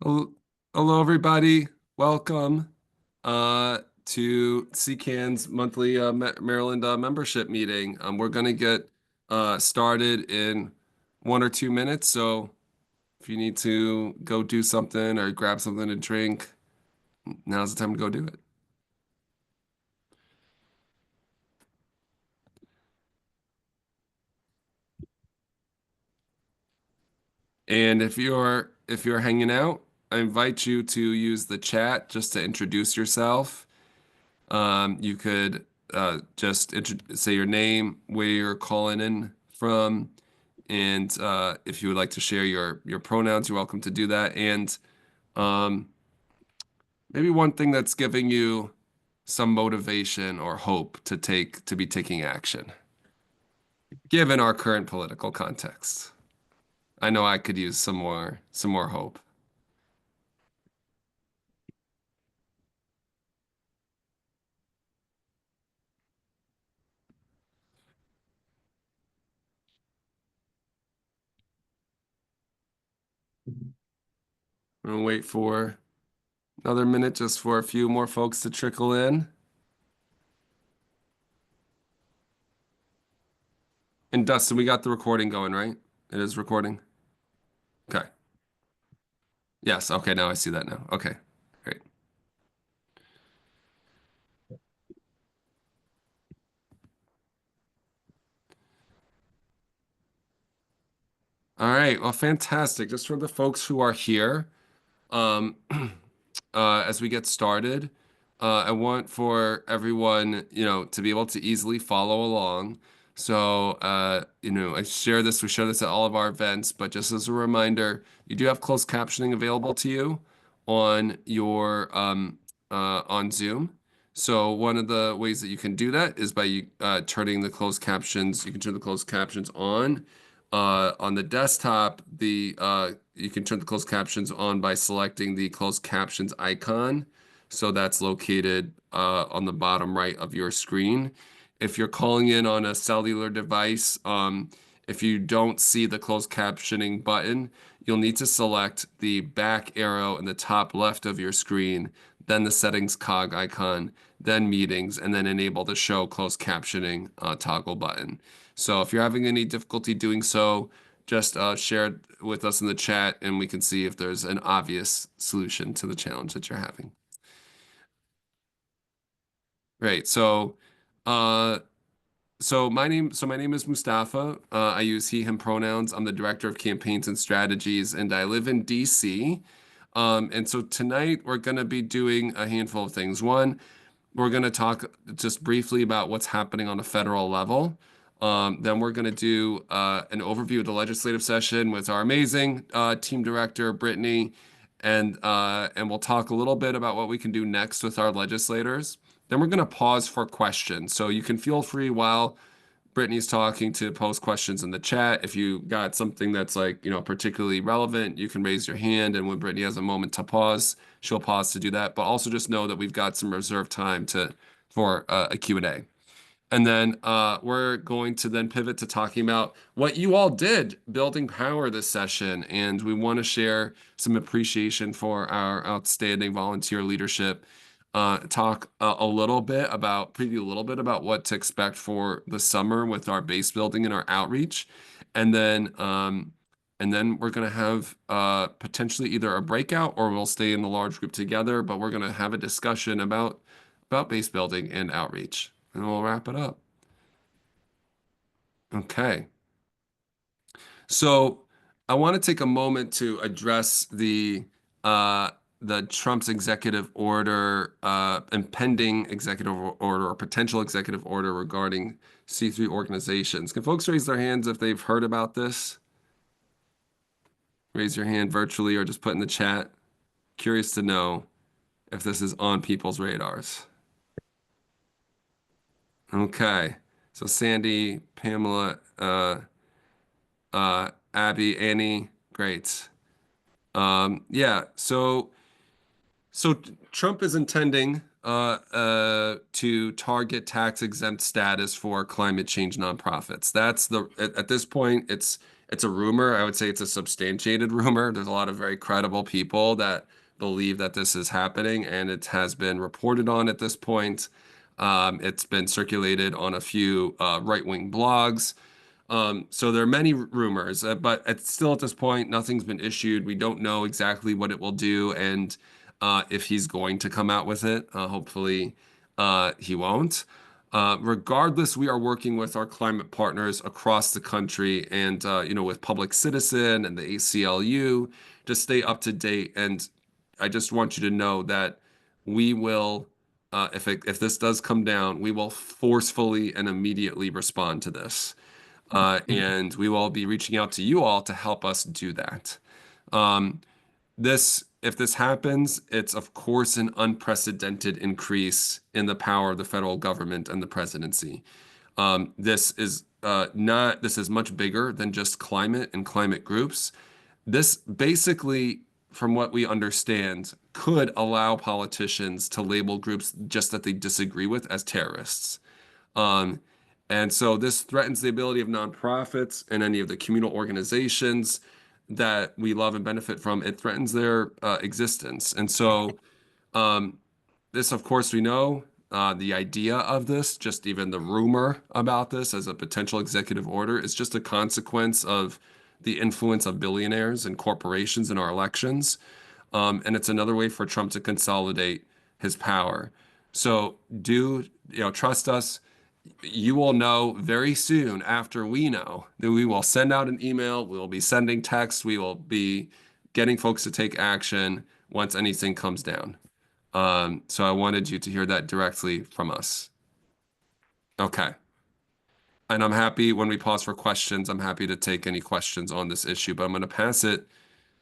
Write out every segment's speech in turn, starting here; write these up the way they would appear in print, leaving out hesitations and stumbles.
Hello, everybody. Welcome to CCAN's monthly Maryland membership meeting. We're going to get started in 1 or 2 minutes. So if you need to go do something or grab something to drink, now's the time to go do it. And if you're hanging out, I invite you to use the chat just to introduce yourself. You could just say your name, where you're calling in from, and if you would like to share your pronouns, you're welcome to do that. And um, maybe one thing that's giving you some motivation or hope to be taking action, given our current political context. I know I could use some more hope. I'm gonna wait for another minute just for a few more folks to trickle in. And Dustin, we got the recording going, right? It is recording. Okay. Yes. Okay. Now I see that now. Okay. Great. All right. Well, fantastic. Just for the folks who are here, um, as we get started, I want for everyone, to be able to easily follow along. So, we share this at all of our events, but just as a reminder, you do have closed captioning available to you on your on Zoom. So one of the ways that you can do that is by turning the closed captions. You can turn the closed captions on the desktop. You can turn the closed captions on by selecting the closed captions icon. So that's located on the bottom right of your screen. If you're calling in on a cellular device, if you don't see the closed captioning button, you'll need to select the back arrow in the top left of your screen, then the settings cog icon, then meetings, and then enable the show closed captioning toggle button. So if you're having any difficulty doing so, just share it with us in the chat and we can see if there's an obvious solution to the challenge that you're having. Right. Uh, so my name is Mustafa. I use he, him pronouns. I'm the director of campaigns and strategies, and I live in DC. And so tonight we're going to be doing a handful of things. One, we're going to talk just briefly about what's happening on a federal level. Then we're going to do an overview of the legislative session with our amazing team director, Brittany, and we'll talk a little bit about what we can do next with our legislators. Then we're going to pause for questions. So you can feel free while Brittany's talking to post questions in the chat. If you got something that's like, particularly relevant, you can raise your hand. And when Brittany has a moment to pause, she'll pause to do that. But also just know that we've got some reserved time for a Q&A. And then we're going to then pivot to talking about what you all did building power this session. And we want to share some appreciation for our outstanding volunteer leadership. Talk preview a little bit about what to expect for the summer with our base building and our outreach. And then we're going to have potentially either a breakout or we'll stay in the large group together, but we're going to have a discussion about base building and outreach. And we'll wrap it up. Okay. So I want to take a moment to address the Trump's executive order, impending executive order or potential executive order regarding C3 organizations. Can folks raise their hands if they've heard about this? Raise your hand virtually or just put in the chat. Curious to know if this is on people's radars. Okay. So Sandy, Pamela, Abby, Annie, great. Yeah, so Trump is intending to target tax-exempt status for climate change nonprofits. That's at this point, it's a rumor. I would say it's a substantiated rumor. There's a lot of very credible people that believe that this is happening, and it has been reported on at this point. It's been circulated on a few right-wing blogs. So there are many rumors, but it's still at this point, nothing's been issued. We don't know exactly what it will do and if he's going to come out with it. Hopefully, he won't. Regardless, we are working with our climate partners across the country and with Public Citizen and the ACLU to stay up to date. And I just want you to know that we will, if this does come down, we will forcefully and immediately respond to this. And we will be reaching out to you all to help us do that. Um, if this happens, it's of course an unprecedented increase in the power of the federal government and the presidency. This is this is much bigger than just climate and climate groups. This basically, from what we understand, could allow politicians to label groups just that they disagree with as terrorists. Um, and so this threatens the ability of nonprofits and any of the communal organizations that we love and benefit from. It threatens their existence. And so um, this, of course, we know the idea of this, just even the rumor about this as a potential executive order is just a consequence of the influence of billionaires and corporations in our elections. And it's another way for Trump to consolidate his power. So trust us. You will know very soon after we know that we will send out an email, we will be sending text, we will be getting folks to take action once anything comes down. So I wanted you to hear that directly from us. Okay. And I'm happy when we pause for questions, I'm happy to take any questions on this issue, but I'm going to pass it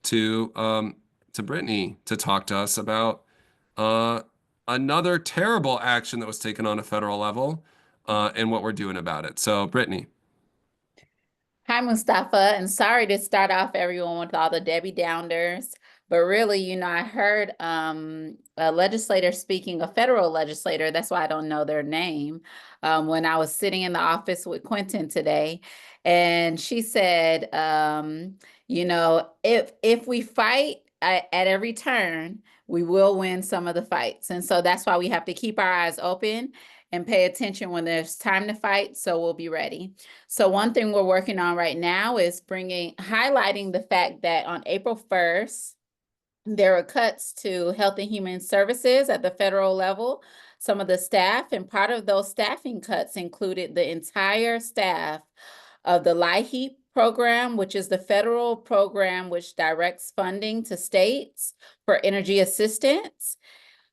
to Brittany to talk to us about uh, another terrible action that was taken on a federal level and what we're doing about it. So, Brittany. Hi, Mustafa, and sorry to start off everyone with all the Debbie Downers, but really, I heard a legislator speaking, a federal legislator, that's why I don't know their name, when I was sitting in the office with Quentin today, and she said, if we fight at every turn, we will win some of the fights. And so that's why we have to keep our eyes open and pay attention when there's time to fight, so we'll be ready. So one thing we're working on right now is highlighting the fact that on April 1st, there are cuts to Health and Human Services at the federal level, some of the staff, and part of those staffing cuts included the entire staff of the LIHEAP program, which is the federal program which directs funding to states for energy assistance.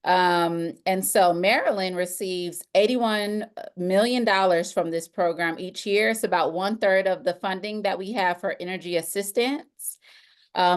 And so Maryland receives $81 million from this program each year. It's about 1/3 of the funding that we have for energy assistance.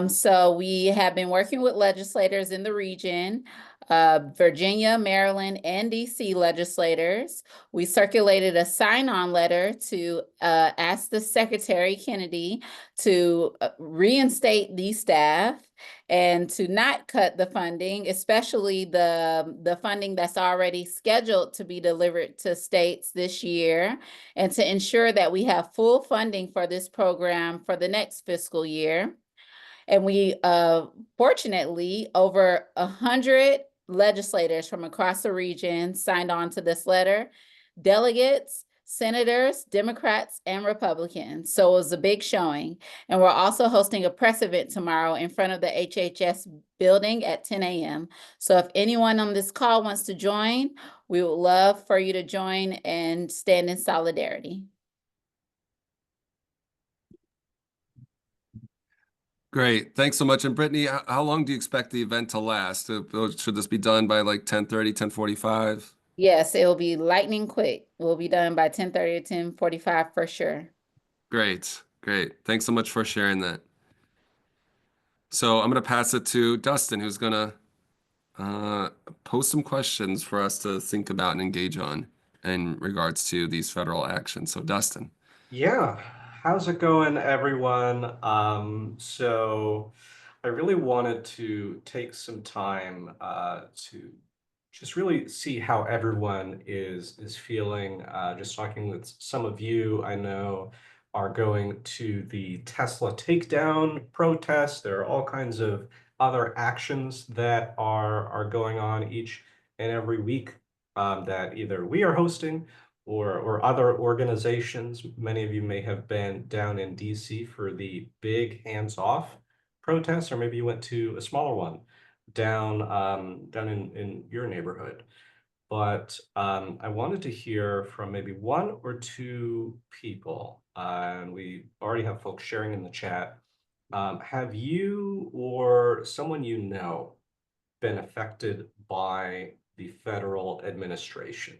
So we have been working with legislators in the region, Virginia, Maryland, and DC legislators. We circulated a sign-on letter to ask the Secretary Kennedy to reinstate these staff and to not cut the funding, especially the funding that's already scheduled to be delivered to states this year, and to ensure that we have full funding for this program for the next fiscal year. And we, fortunately, over 100 legislators from across the region signed on to this letter, delegates, senators, Democrats, and Republicans. So it was a big showing. And we're also hosting a press event tomorrow in front of the HHS building at 10 a.m. So if anyone on this call wants to join, we would love for you to join and stand in solidarity. Great. Thanks so much. And Brittany, how long do you expect the event to last? Should this be done by like 10:30, 10:45? Yes, it will be lightning quick. We'll be done by 10:30 or 10:45 for sure. Great. Great. Thanks so much for sharing that. So I'm going to pass it to Dustin, who's going to post some questions for us to think about and engage on in regards to these federal actions. So Dustin. Yeah, how's it going, everyone? So I really wanted to take some time to just really see how everyone is feeling. Just talking with some of you, I know are going to the Tesla takedown protest. There are all kinds of other actions that are going on each and every week that either we are hosting or other organizations. Many of you may have been down in DC for the big hands-off protest, or maybe you went to a smaller one down in your neighborhood. But I wanted to hear from maybe one or two people, and we already have folks sharing in the chat. Have you or someone you know been affected by the federal administration?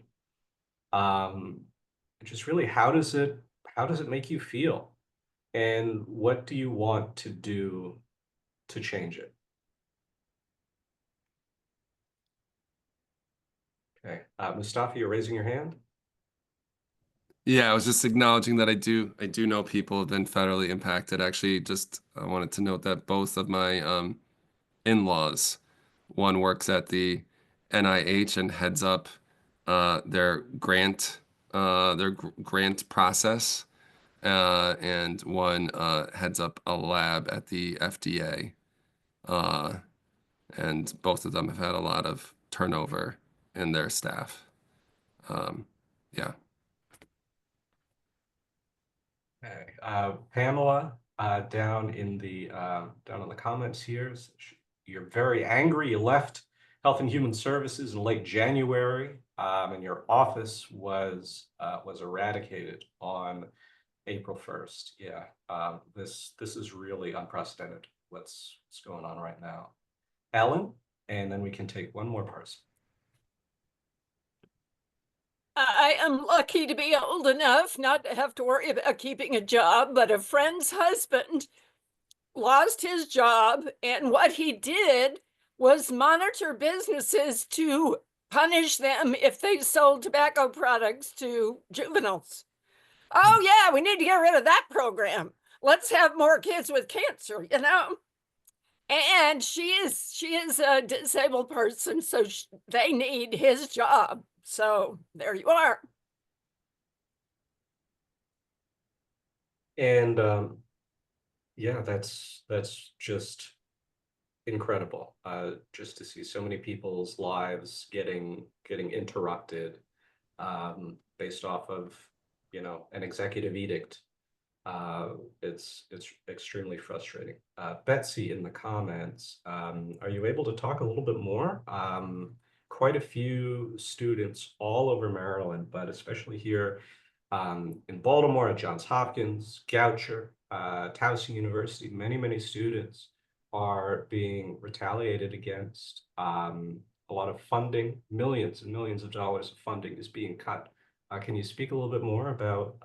Just really, how does it make you feel? And what do you want to do to change it? Okay, Mustafa, you're raising your hand. Yeah, I was just acknowledging that I do know people have been federally impacted. Actually, just I wanted to note that both of my in-laws, one works at the NIH and heads up their grant process, and one heads up a lab at the FDA. And both of them have had a lot of turnover in their staff. Yeah. Okay, Pamela, down in the comments here, you're very angry. You left Health and Human Services in late January, and your office was eradicated on April 1st. Yeah, this is really unprecedented. What's going on right now? Ellen, and then we can take one more person. I am lucky to be old enough not to have to worry about keeping a job, but a friend's husband lost his job, and what he did was monitor businesses to punish them if they sold tobacco products to juveniles. Oh yeah, we need to get rid of that program. Let's have more kids with cancer, you know? And she is a disabled person, so they need his job. So there you are. And yeah, that's just incredible. Just to see so many people's lives getting interrupted based off of, you know, an executive edict. It's extremely frustrating. Betsy in the comments, are you able to talk a little bit more? Quite a few students all over Maryland, but especially here in Baltimore at Johns Hopkins, Goucher, Towson University, many students are being retaliated against. A lot of funding, millions and millions of dollars of funding is being cut. Can you speak a little bit more about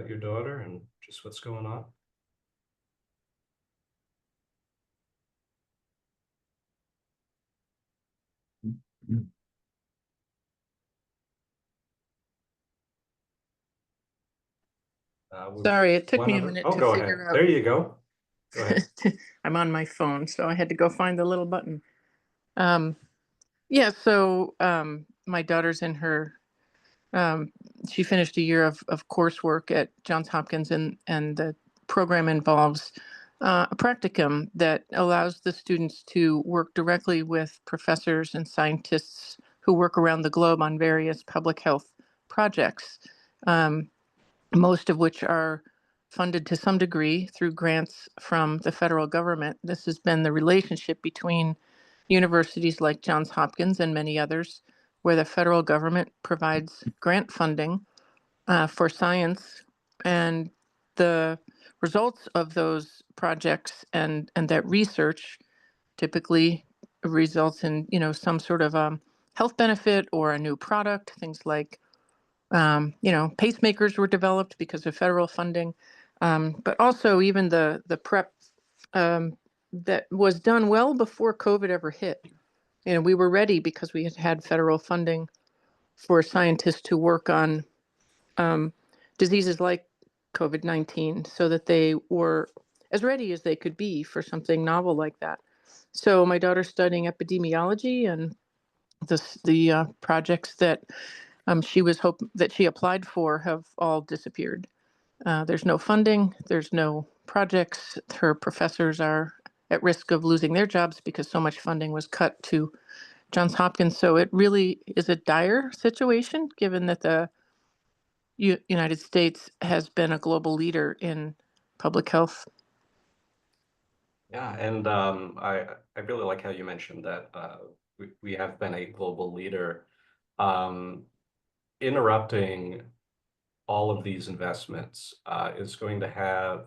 your daughter and just what's going on? Sorry, it took me a minute to go figure ahead. out. There you go. Go ahead. I'm on my phone, so I had to go find the little button. Yeah, so my daughter's in her, she finished a year of coursework at Johns Hopkins, and the program involves a practicum that allows the students to work directly with professors and scientists who work around the globe on various public health projects. Most of which are funded to some degree through grants from the federal government. This has been the relationship between universities like Johns Hopkins and many others, where the federal government provides grant funding for science, and the results of those projects and that research typically results in, you know, some sort of health benefit or a new product. Things like you know, pacemakers were developed because of federal funding, but also even the prep that was done well before COVID ever hit. You know, we were ready because we had had federal funding for scientists to work on diseases like COVID-19, so that they were as ready as they could be for something novel like that. So my daughter's studying epidemiology, and the projects that she applied for have all disappeared. There's no funding, there's no projects. Her professors are at risk of losing their jobs because so much funding was cut to Johns Hopkins. So it really is a dire situation, given that the United States has been a global leader in public health. Yeah, and I really like how you mentioned that we have been a global leader. Interrupting all of these investments is going to have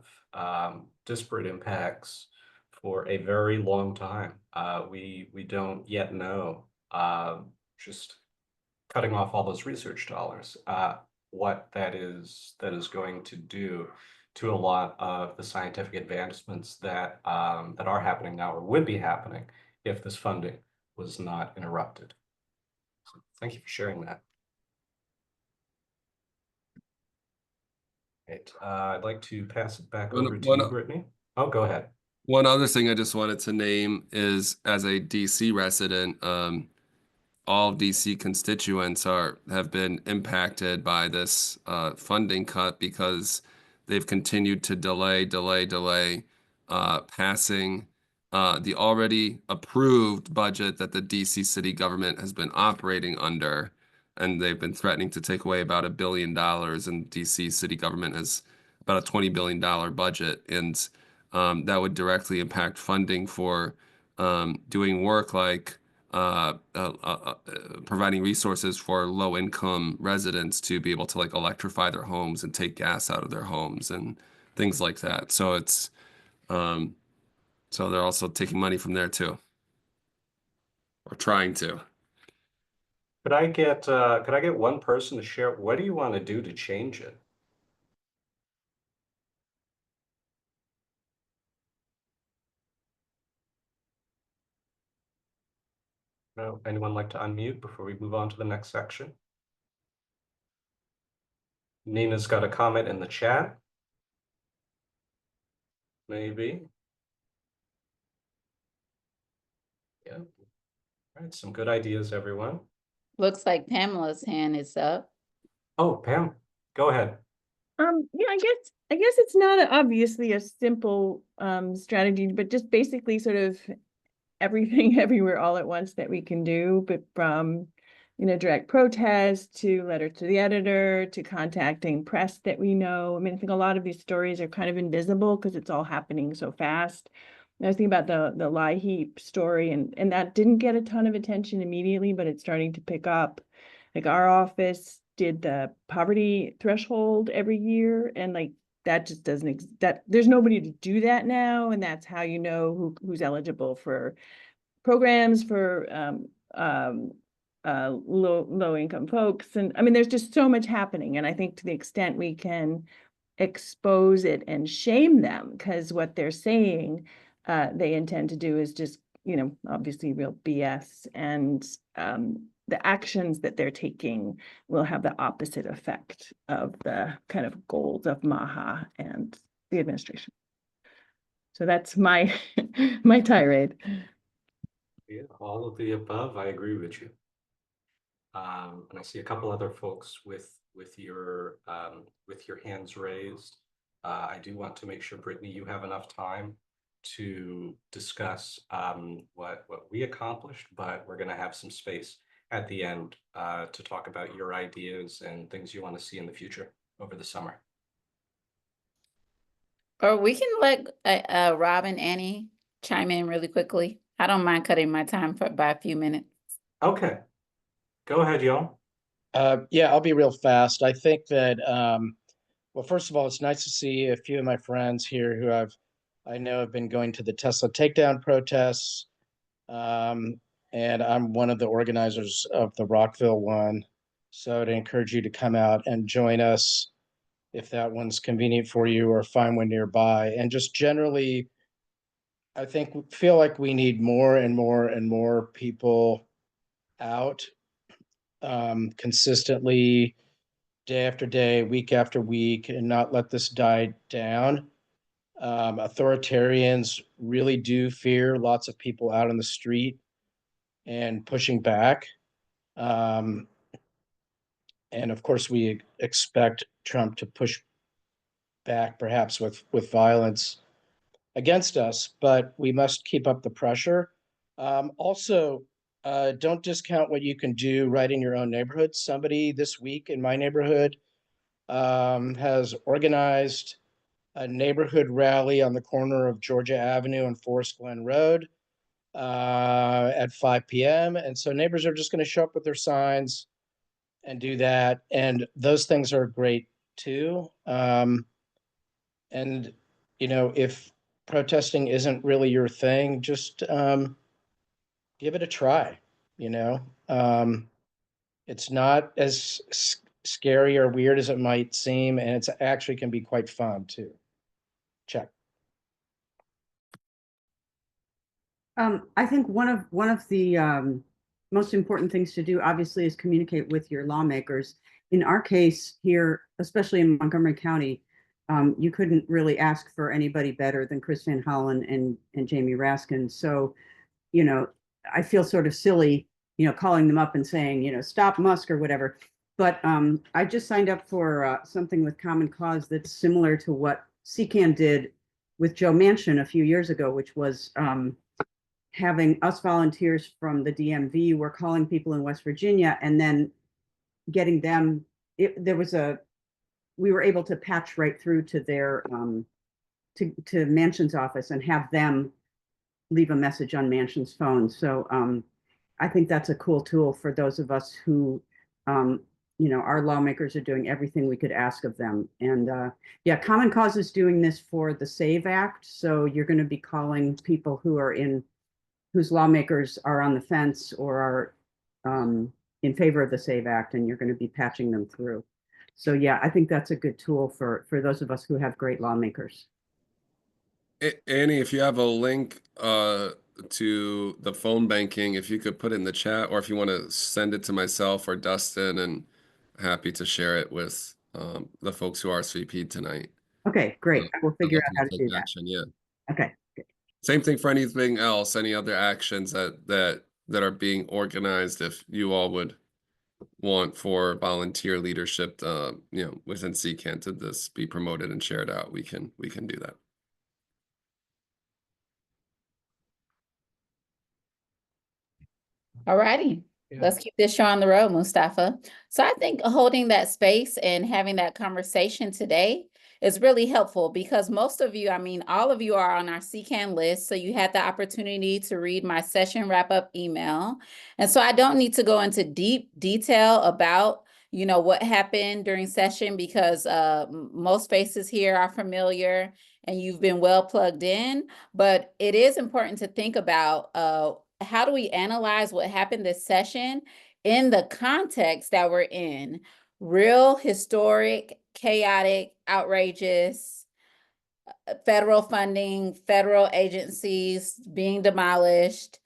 disparate impacts for a very long time. We don't yet know, just cutting off all those research dollars, what that is going to do to a lot of the scientific advancements that that are happening now or would be happening if this funding was not interrupted. So thank you for sharing that. Right. I'd like to pass it back over to you, Brittany. Oh, go ahead. One other thing I just wanted to name is, as a DC resident, all DC constituents have been impacted by this funding cut because they've continued to delay passing the already approved budget that the DC city government has been operating under. And they've been threatening to take away about $1 billion, and DC city government has about a $20 billion budget. And that would directly impact funding for doing work like providing resources for low-income residents to be able to like electrify their homes and take gas out of their homes and things like that. So it's so they're also taking money from there too, or trying to. Could I get one person to share, what do you want to do to change it? No, anyone like to unmute before we move on to the next section? Nina's got a comment in the chat. Maybe. Yeah. All right, some good ideas, everyone. Looks like Pamela's hand is up. Oh, Pam, go ahead. Yeah, I guess it's not obviously a simple strategy, but just basically sort of everything everywhere all at once that we can do, but from direct protest to letter to the editor to contacting press that we know. I mean, I think a lot of these stories are kind of invisible because it's all happening so fast. I was thinking about the LIHEAP story, and that didn't get a ton of attention immediately, but it's starting to pick up. Like our office did the poverty threshold every year, and like that just doesn't that there's nobody to do that now, and that's how you know who's eligible for programs for low income folks. And I mean, there's just so much happening, and I think to the extent we can expose it and shame them, because what they're saying they intend to do is just obviously real BS, and the actions that they're taking will have the opposite effect of the kind of goals of MAHA and the administration. So that's my my tirade. Yeah, all of the above, I agree with you. And I see a couple other folks with your hands raised. I do want to make sure, Brittany, you have enough time to discuss what we accomplished, but we're going to have some space at the end to talk about your ideas and things you want to see in the future over the summer. Or we can let Rob and Annie chime in really quickly. I don't mind cutting my time by a few minutes. Okay, go ahead, y'all. Yeah, I'll be real fast. I think that, well, first of all, it's nice to see a few of my friends here who I know have been going to the Tesla takedown protests. And I'm one of the organizers of the Rockville one. So I'd encourage you to come out and join us if that one's convenient for you, or find one nearby. And just generally, I feel like we need more and more and more people out consistently, day after day, week after week, and not let this die down. Authoritarians really do fear lots of people out on the street and pushing back. And of course, we expect Trump to push back, perhaps with violence against us, but we must keep up the pressure. Also, don't discount what you can do right in your own neighborhood. Somebody this week in my neighborhood has organized a neighborhood rally on the corner of Georgia Avenue and Forest Glen Road at 5 p.m. And so neighbors are just going to show up with their signs and do that. And those things are great too. And, you know, if protesting isn't really your thing, just give it a try, you know. It's not as scary or weird as it might seem, and it's actually can be quite fun too. Check. I think one of the most important things to do, obviously, is communicate with your lawmakers. In our case here, especially in Montgomery County, you couldn't really ask for anybody better than Chris Van Hollen and Jamie Raskin. So, you know, I feel sort of silly, you know, calling them up and saying, you know, stop Musk or whatever. But I just signed up for something with Common Cause that's similar to what CCAN did with Joe Manchin a few years ago, which was having us volunteers from the DMV. We're calling people in West Virginia and then getting them. We were able to patch right through to their to Manchin's office and have them leave a message on Manchin's phone. So I think that's a cool tool for those of us who, you know, our lawmakers are doing everything we could ask of them. And yeah, Common Cause is doing this for the SAVE Act. So you're going to be calling people who are whose lawmakers are on the fence or are in favor of the SAVE Act, and you're going to be patching them through. So yeah, I think that's a good tool for those of us who have great lawmakers. Annie, if you have a link to the phone banking, if you could put it in the chat, or if you want to send it to myself or Dustin, and happy to share it with the folks who RSVP'd tonight. Okay, great. We'll figure out how to do that. Action, yeah. Okay. Same thing for anything else, any other actions that are being organized. If you all would want for volunteer leadership, you know, within CCAN to this be promoted and shared out, we can do that. All righty. Yeah. Let's keep this show on the road, Mustafa. So I think holding that space and having that conversation today is really helpful because most of you, I mean, all of you are on our CCAN list. So you had the opportunity to read my session wrap-up email. And so I don't need to go into deep detail about, you know, what happened during session because most faces here are familiar and you've been well plugged in. But it is important to think about how do we analyze what happened this session in the context that we're in? Real, historic, chaotic, outrageous, federal funding, federal agencies being demolished.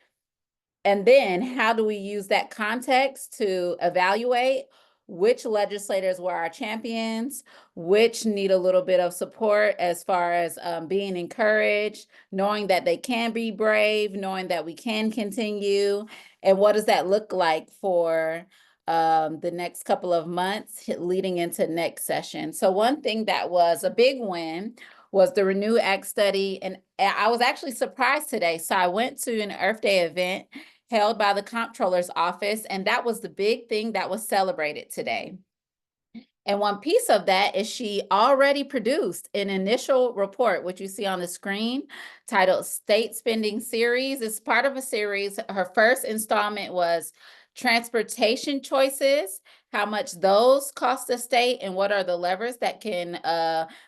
And then how do we use that context to evaluate which legislators were our champions, which need a little bit of support as far as being encouraged, knowing that they can be brave, knowing that we can continue, and what does that look like for the next couple of months leading into next session. So one thing that was a big win was the Renew Act study, and I was actually surprised today. So I went to an Earth Day event held by the Comptroller's Office, and that was the big thing that was celebrated today. And one piece of that is she already produced an initial report, which you see on the screen, titled State Spending Series. It's part of a series. Her first installment was Transportation Choices, how much those cost the state, and what are the levers that can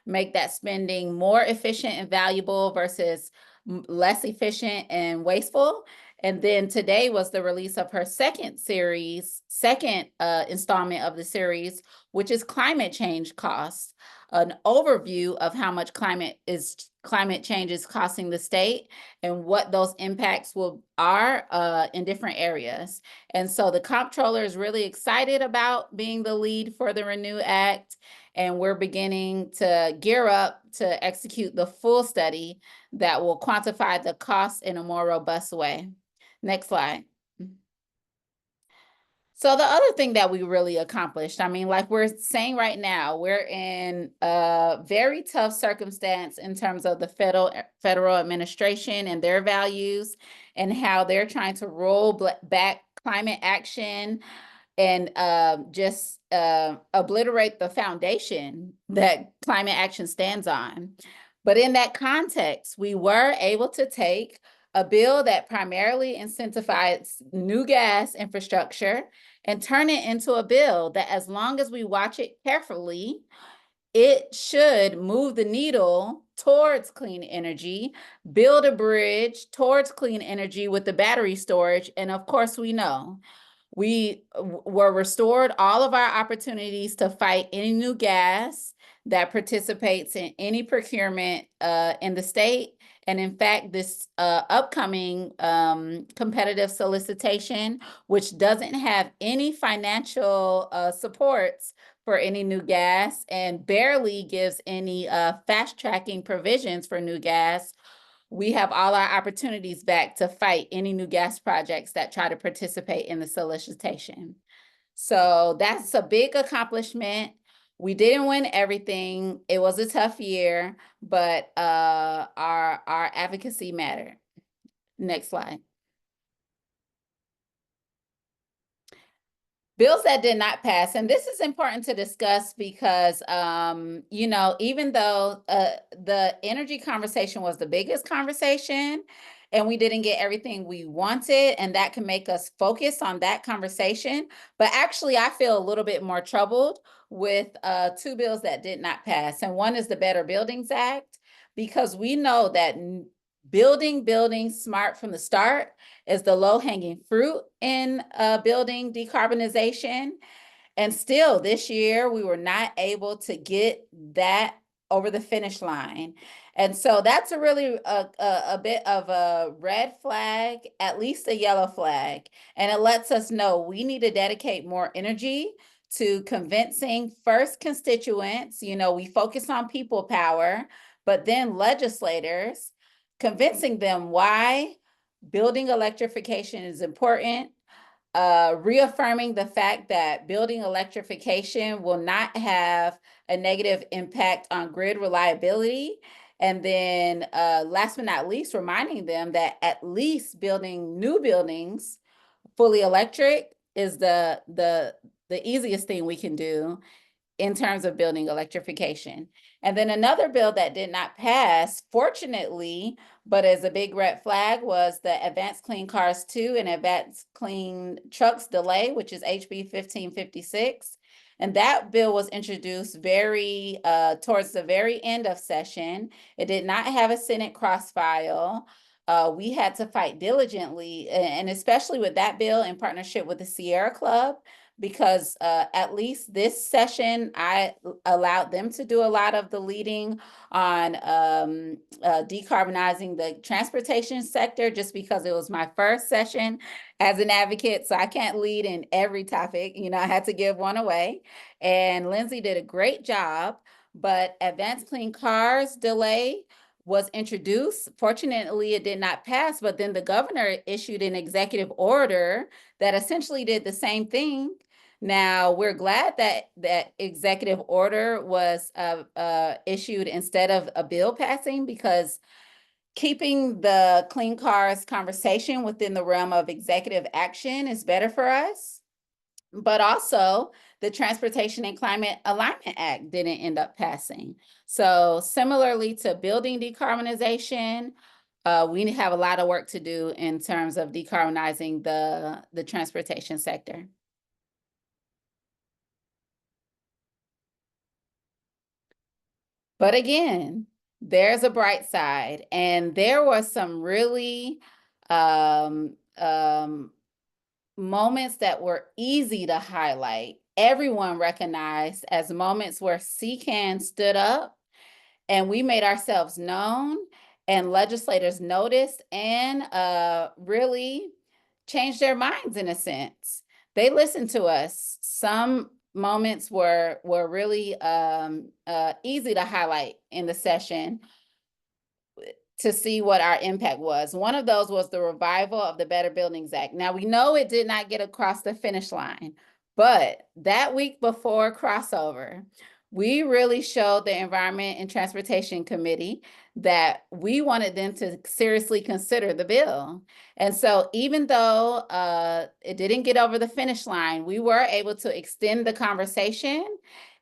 make that spending more efficient and valuable versus less efficient and wasteful. And then today was the release of her second installment of the series, which is Climate Change Costs, an overview of how much climate change is costing the state and what those impacts are in different areas. And so the Comptroller is really excited about being the lead for the Renew Act. and we're beginning to gear up to execute the full study that will quantify the cost in a more robust way. Next slide. So the other thing that we really accomplished, I mean, like we're saying right now, we're in a very tough circumstance in terms of the federal administration and their values and how they're trying to roll back climate action and just obliterate the foundation that climate action stands on. But in that context, we were able to take a bill that primarily incentivizes new gas infrastructure and turn it into a bill that, as long as we watch it carefully, it should move the needle towards clean energy, build a bridge towards clean energy with the battery storage. And of course, we know we were restored all of our opportunities to fight any new gas that participates in any procurement in the state. And in fact, this upcoming competitive solicitation, which doesn't have any financial supports for any new gas and barely gives any fast tracking provisions for new gas, we have all our opportunities back to fight any new gas projects that try to participate in the solicitation. So that's a big accomplishment. We didn't win everything. It was a tough year, but our advocacy mattered. Next slide. Bills that did not pass, and this is important to discuss because, you know, even though the energy conversation was the biggest conversation and we didn't get everything we wanted, and that can make us focus on that conversation, but actually I feel a little bit more troubled with two bills that did not pass. And one is the Better Buildings Act, because we know that building buildings smart from the start is the low-hanging fruit in building decarbonization. And still this year, we were not able to get that over the finish line. And so that's a really a bit of a red flag, at least a yellow flag. And it lets us know we need to dedicate more energy to convincing first constituents. You know, we focus on people power, but then legislators, convincing them why building electrification is important, reaffirming the fact that building electrification will not have a negative impact on grid reliability. And then last but not least, reminding them that at least building new buildings fully electric is the easiest thing we can do in terms of building electrification. And then another bill that did not pass, fortunately, but as a big red flag, was the Advanced Clean Cars 2 and Advanced Clean Trucks delay, which is HB 1556. And that bill was introduced very towards the very end of session. It did not have a Senate cross-file. We had to fight diligently, and especially with that bill in partnership with the Sierra Club, because at least this session, I allowed them to do a lot of the leading on decarbonizing the transportation sector, just because it was my first session as an advocate. So I can't lead in every topic, you know, I had to give one away. And Lindsay did a great job, but Advanced Clean Cars delay was introduced. Fortunately, it did not pass, but then the governor issued an executive order that essentially did the same thing. Now, we're glad that that executive order was issued instead of a bill passing, because keeping the clean cars conversation within the realm of executive action is better for us. But also, the Transportation and Climate Alignment Act didn't end up passing. So similarly to building decarbonization, we have a lot of work to do in terms of decarbonizing the transportation sector. But again, there's a bright side, and there was some really moments that were easy to highlight. Everyone recognized as moments where CCAN stood up and we made ourselves known, and legislators noticed and really changed their minds in a sense. They listened to us. Some moments were really easy to highlight in the session to see what our impact was. One of those was the revival of the Better Buildings Act. Now, we know it did not get across the finish line, but that week before crossover, we really showed the Environment and Transportation Committee that we wanted them to seriously consider the bill. And so even though it didn't get over the finish line, we were able to extend the conversation,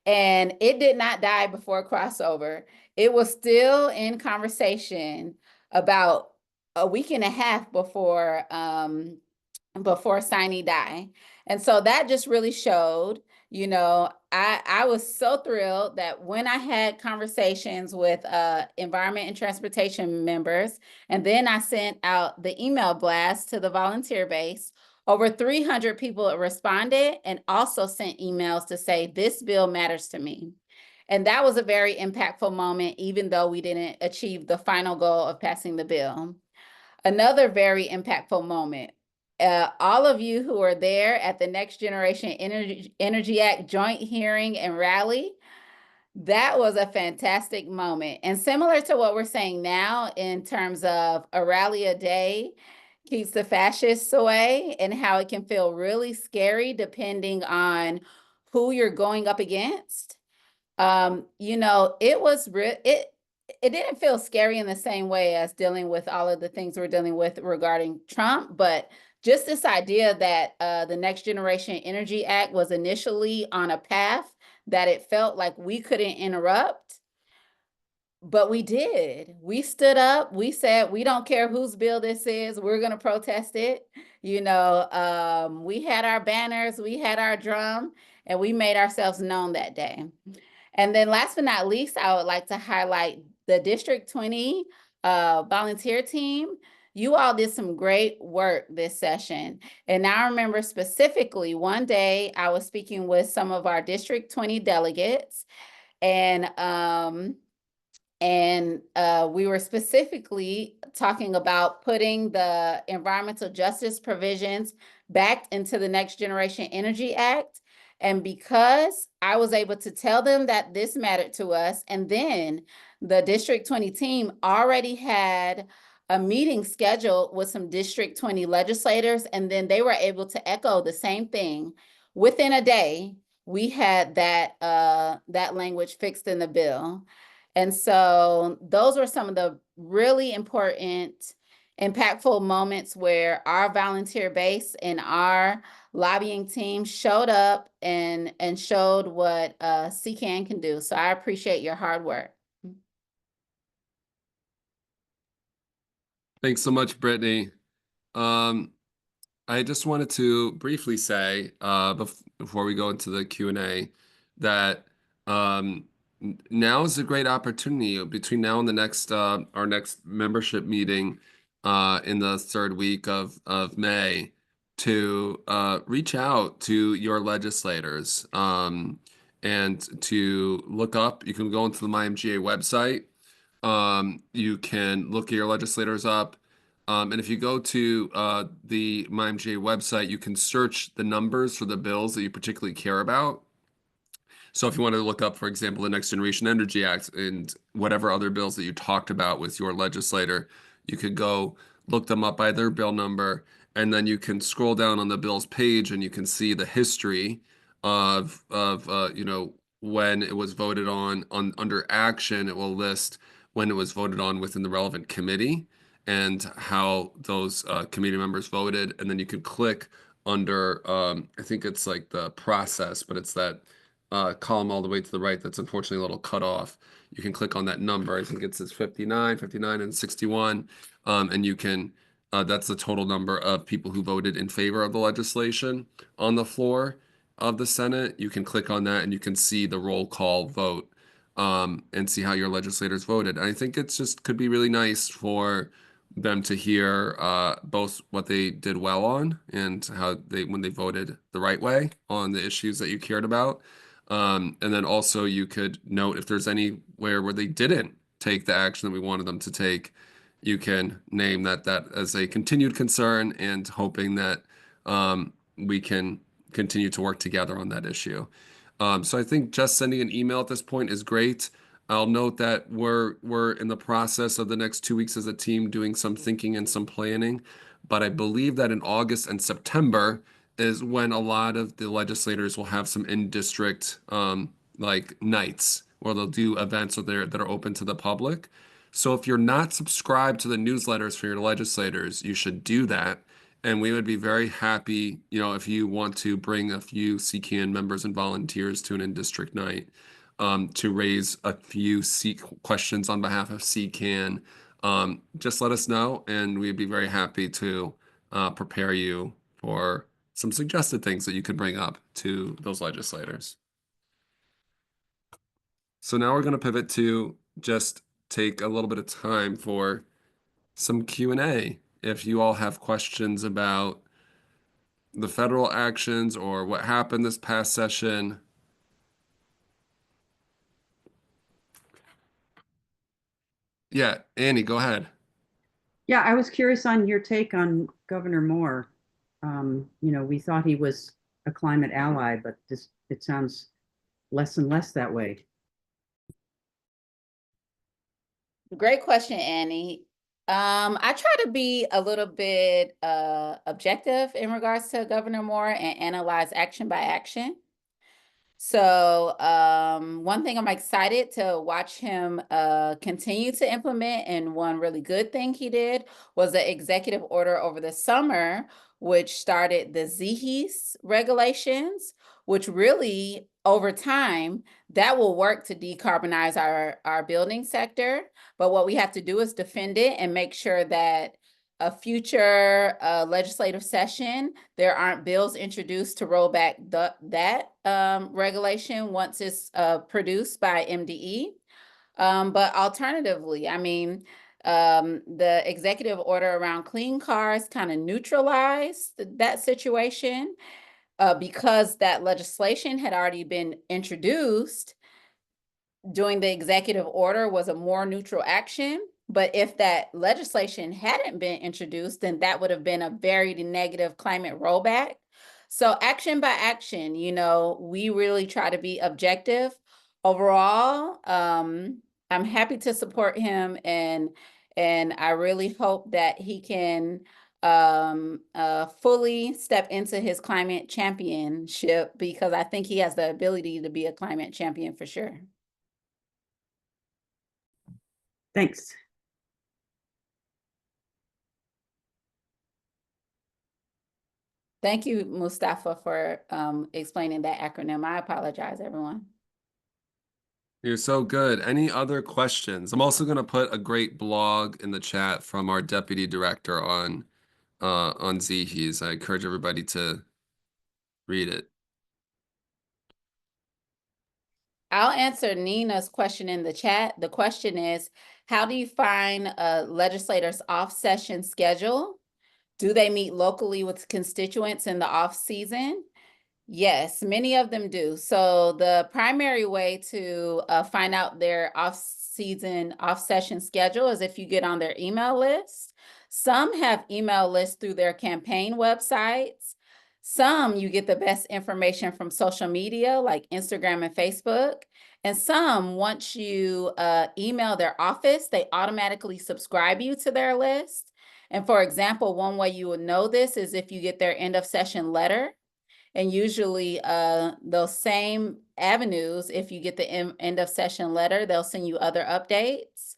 and it did not die before crossover. It was still in conversation about a week and a half before sine die. And so that just really showed, you know, I was so thrilled that when I had conversations with Environment and Transportation members, and then I sent out the email blast to the volunteer base, over 300 people responded and also sent emails to say, this bill matters to me. And that was a very impactful moment, even though we didn't achieve the final goal of passing the bill. Another very impactful moment, all of you who are there at the Next Generation Energy Act joint hearing and rally, that was a fantastic moment. And similar to what we're saying now in terms of a rally a day keeps the fascists away, and how it can feel really scary depending on who you're going up against. You know, it didn't feel scary in the same way as dealing with all of the things we're dealing with regarding Trump, but just this idea that the Next Generation Energy Act was initially on a path that it felt like we couldn't interrupt, but we did. We stood up, we said, we don't care whose bill this is, we're gonna protest it. You know, we had our banners, we had our drum, and we made ourselves known that day. And then last but not least, I would like to highlight the District 20 volunteer team. You all did some great work this session. And I remember specifically one day I was speaking with some of our District 20 delegates, and we were specifically talking about putting the environmental justice provisions back into the Next Generation Energy Act. And because I was able to tell them that this mattered to us, and then the District 20 team already had a meeting scheduled with some District 20 legislators, and then they were able to echo the same thing. Within a day, we had that language fixed in the bill. And so those were some of the really important, impactful moments where our volunteer base and our lobbying team showed up and showed what CCAN can do. So I appreciate your hard work. Thanks so much, Brittany. I just wanted to briefly say, before we go into the Q&A, that now is a great opportunity between now and the next our next membership meeting in the third week of May to reach out to your legislators and to look up. You can go into the MyMGA website. You can look at your legislators up. And if you go to the MyMGA website, you can search the numbers for the bills that you particularly care about. So if you want to look up, for example, the Next Generation Energy Act and whatever other bills that you talked about with your legislator, you could go look them up by their bill number, and then you can scroll down on the bills page and you can see the history of you know, when it was voted on under action. It will list when it was voted on within the relevant committee and how those committee members voted. And then you can click under, I think it's like the process, but it's that column all the way to the right that's unfortunately a little cut off. You can click on that number. I think it says 59, 59, and 61. And you can, that's the total number of people who voted in favor of the legislation on the floor of the Senate. You can click on that and you can see the roll call vote and see how your legislators voted. And I think it's just could be really nice for them to hear both what they did well on and how when they voted the right way on the issues that you cared about. And then also you could note if there's anywhere where they didn't take the action that we wanted them to take, you can name that as a continued concern and hoping that we can continue to work together on that issue. So I think just sending an email at this point is great. I'll note that we're in the process of the next 2 weeks as a team doing some thinking and some planning. But I believe that in August and September is when a lot of the legislators will have some in-district like nights where they'll do events that are open to the public. So if you're not subscribed to the newsletters for your legislators, you should do that. And we would be very happy, if you want to bring a few CCAN members and volunteers to an in-district night to raise a few questions on behalf of CCAN. Just let us know, and we'd be very happy to prepare you for some suggested things that you could bring up to those legislators. So now we're going to pivot to just take a little bit of time for some Q&A. If you all have questions about the federal actions or what happened this past session. Yeah, Annie, go ahead. Yeah, I was curious on your take on Governor Moore. We thought he was a climate ally, but it sounds less and less that way. Great question, Annie. I try to be a little bit objective in regards to Governor Moore and analyze action by action. So one thing I'm excited to watch him continue to implement, and one really good thing he did was the executive order over the summer, which started the ZHES regulations, which really over time, that will work to decarbonize our building sector. But what we have to do is defend it and make sure that a future legislative session, there aren't bills introduced to roll back that regulation once it's produced by MDE. But alternatively, I mean, the executive order around clean cars kind of neutralized that situation because that legislation had already been introduced. Doing the executive order was a more neutral action. But if that legislation hadn't been introduced, then that would have been a very negative climate rollback. So action by action, we really try to be objective. Overall, I'm happy to support him, and I really hope that he can fully step into his climate championship, because I think he has the ability to be a climate champion for sure. Thanks. Thank you, Mustafa, for explaining that acronym. I apologize, everyone. You're so good. Any other questions? I'm also going to put a great blog in the chat from our deputy director on ZHES. I encourage everybody to read it. I'll answer Nina's question in the chat. The question is, how do you find a legislator's off-session schedule? Do they meet locally with constituents in the off-season? Yes, many of them do. So the primary way to find out their off-session schedule is if you get on their email list. Some have email lists through their campaign websites. Some you get the best information from social media like Instagram and Facebook. And some, once you email their office, they automatically subscribe you to their list. And for example, one way you would know this is if you get their end of session letter. And usually those same avenues, if you get the end of session letter, they'll send you other updates.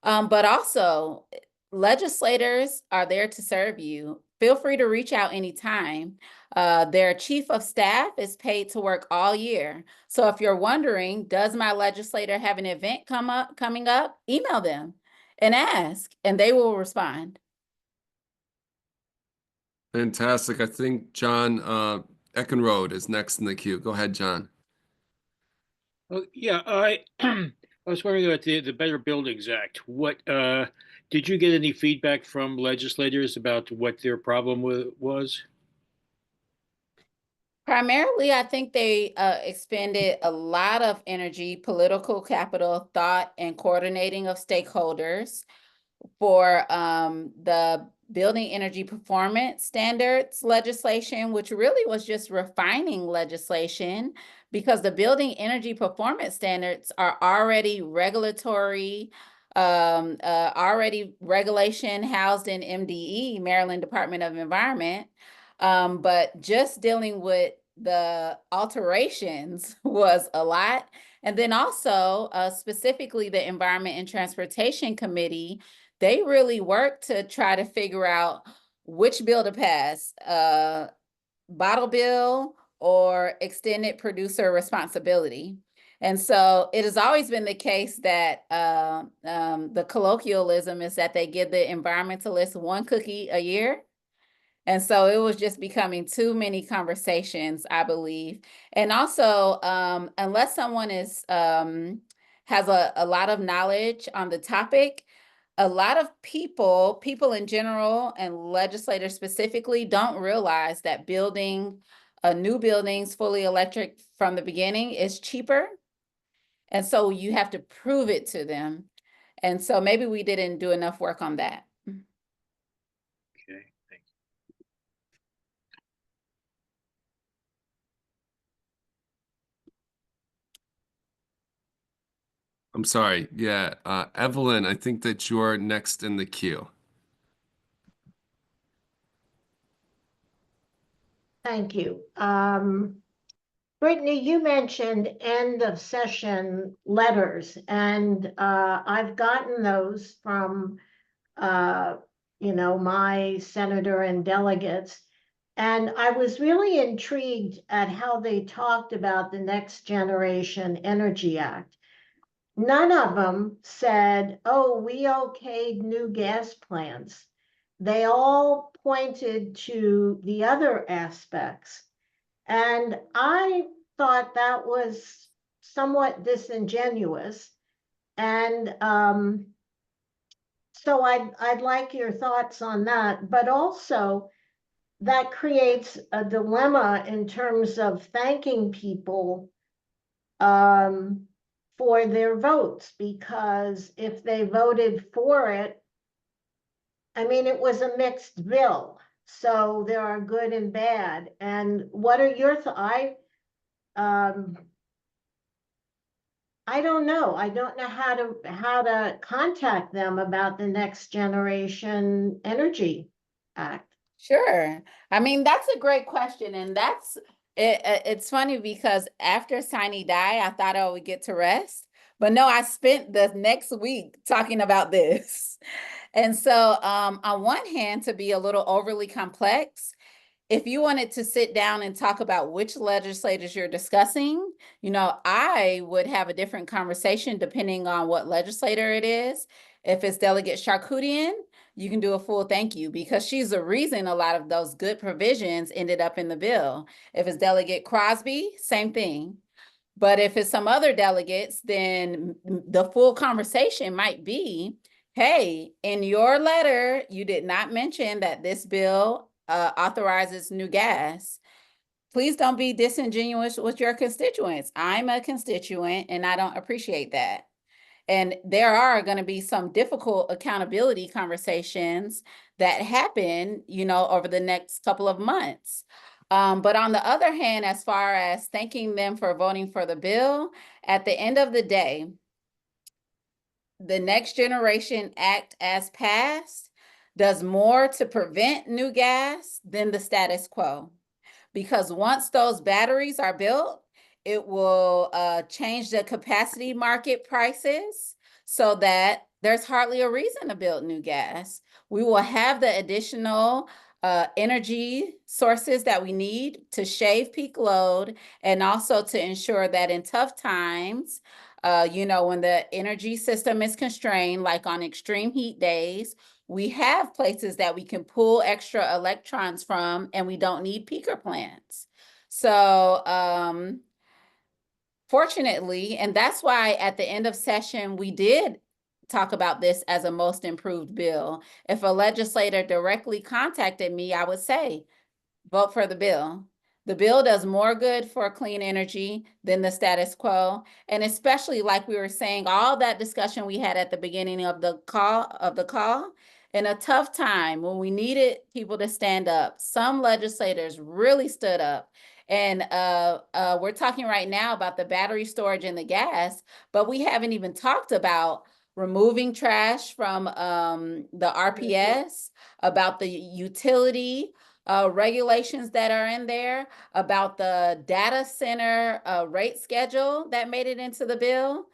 But also, legislators are there to serve you. Feel free to reach out anytime. Their chief of staff is paid to work all year. So if you're wondering, does my legislator have an event coming up? Email them and ask, and they will respond. Fantastic. I think John Eckenrode is next in the queue. Go ahead, John. Oh, yeah, I was wondering about the Better Buildings Act. What did you get any feedback from legislators about what their problem was? Primarily, I think they expended a lot of energy, political capital, thought, and coordinating of stakeholders for the Building Energy Performance Standards legislation, which really was just refining legislation because the building energy performance standards are already regulatory, already regulation housed in MDE, Maryland Department of Environment. But just dealing with the alterations was a lot. And then also, specifically the Environment and Transportation Committee, they really worked to try to figure out which bill to pass, bottle bill or extended producer responsibility. And so it has always been the case that the colloquialism is that they give the environmentalists one cookie a year. And so it was just becoming too many conversations, I believe. And also, unless someone is has a lot of knowledge on the topic, a lot of people in general and legislators specifically don't realize that building new buildings fully electric from the beginning is cheaper. And so you have to prove it to them. And so maybe we didn't do enough work on that. Okay, thank you. I'm sorry. Yeah, Evelyn, I think that you're next in the queue. Thank you. Brittany, you mentioned end of session letters, and I've gotten those from, my senator and delegates. And I was really intrigued at how they talked about the Next Generation Energy Act. None of them said, oh, we okayed new gas plants. They all pointed to the other aspects. And I thought that was somewhat disingenuous. And so I'd like your thoughts on that. But also, that creates a dilemma in terms of thanking people for their votes, because if they voted for it, I mean, it was a mixed bill. So there are good and bad. And what are your thoughts? I don't know. I don't know how to contact them about the Next Generation Energy Act. Sure. I mean, that's a great question. And it's funny because after Sine Die, I thought I would get to rest. But no, I spent the next week talking about this. And so on one hand, to be a little overly complex, if you wanted to sit down and talk about which legislators you're discussing, I would have a different conversation depending on what legislator it is. If it's Delegate Charkoudian, you can do a full thank you because she's the reason a lot of those good provisions ended up in the bill. If it's Delegate Crosby, same thing. But if it's some other delegates, then the full conversation might be, hey, in your letter, you did not mention that this bill authorizes new gas. Please don't be disingenuous with your constituents. I'm a constituent and I don't appreciate that. And there are going to be some difficult accountability conversations that happen, over the next couple of months. But on the other hand, as far as thanking them for voting for the bill, at the end of the day, the Next Generation Act as passed does more to prevent new gas than the status quo. Because once those batteries are built, it will change the capacity market prices so that there's hardly a reason to build new gas. We will have the additional energy sources that we need to shave peak load and also to ensure that in tough times, when the energy system is constrained, like on extreme heat days, we have places that we can pull extra electrons from and we don't need peaker plants. So fortunately, and that's why at the end of session, we did talk about this as a most improved bill. If a legislator directly contacted me, I would say, vote for the bill. The bill does more good for clean energy than the status quo. And especially like we were saying, all that discussion we had at the beginning of the call, in a tough time when we needed people to stand up, some legislators really stood up And we're talking right now about the battery storage and the gas, but we haven't even talked about removing trash from the RPS, about the utility regulations that are in there, about the data center rate schedule that made it into the bill.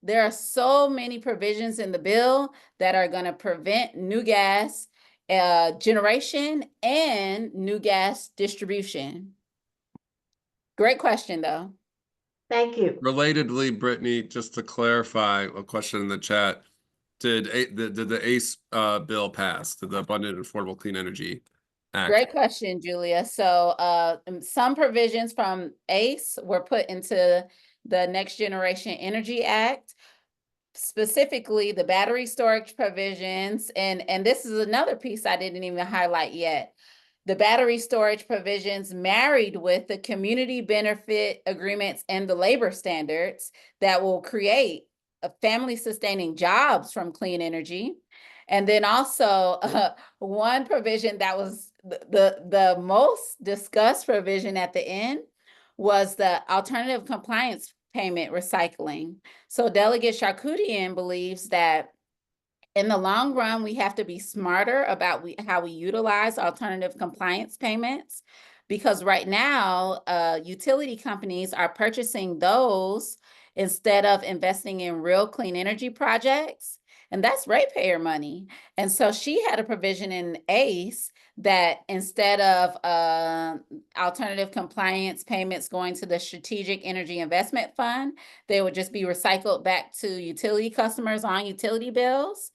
There are so many provisions in the bill that are going to prevent new gas generation and new gas distribution. Great question, though. Thank you. Relatedly, Brittany, just to clarify a question in the chat, did the ACE bill pass? Did the Abundant and Affordable Clean Energy Act? Great question, Julia. So some provisions from ACE were put into the Next Generation Energy Act, specifically the battery storage provisions. And this is another piece I didn't even highlight yet. The battery storage provisions married with the community benefit agreements and the labor standards that will create a family sustaining jobs from clean energy. And then also one provision that was the most discussed provision at the end was the alternative compliance payment recycling. So Delegate Charkoudian believes that in the long run, we have to be smarter about how we utilize alternative compliance payments, because right now, utility companies are purchasing those instead of investing in real clean energy projects, and that's ratepayer money. And so she had a provision in ACE that instead of alternative compliance payments going to the Strategic Energy Investment Fund, they would just be recycled back to utility customers on utility bills.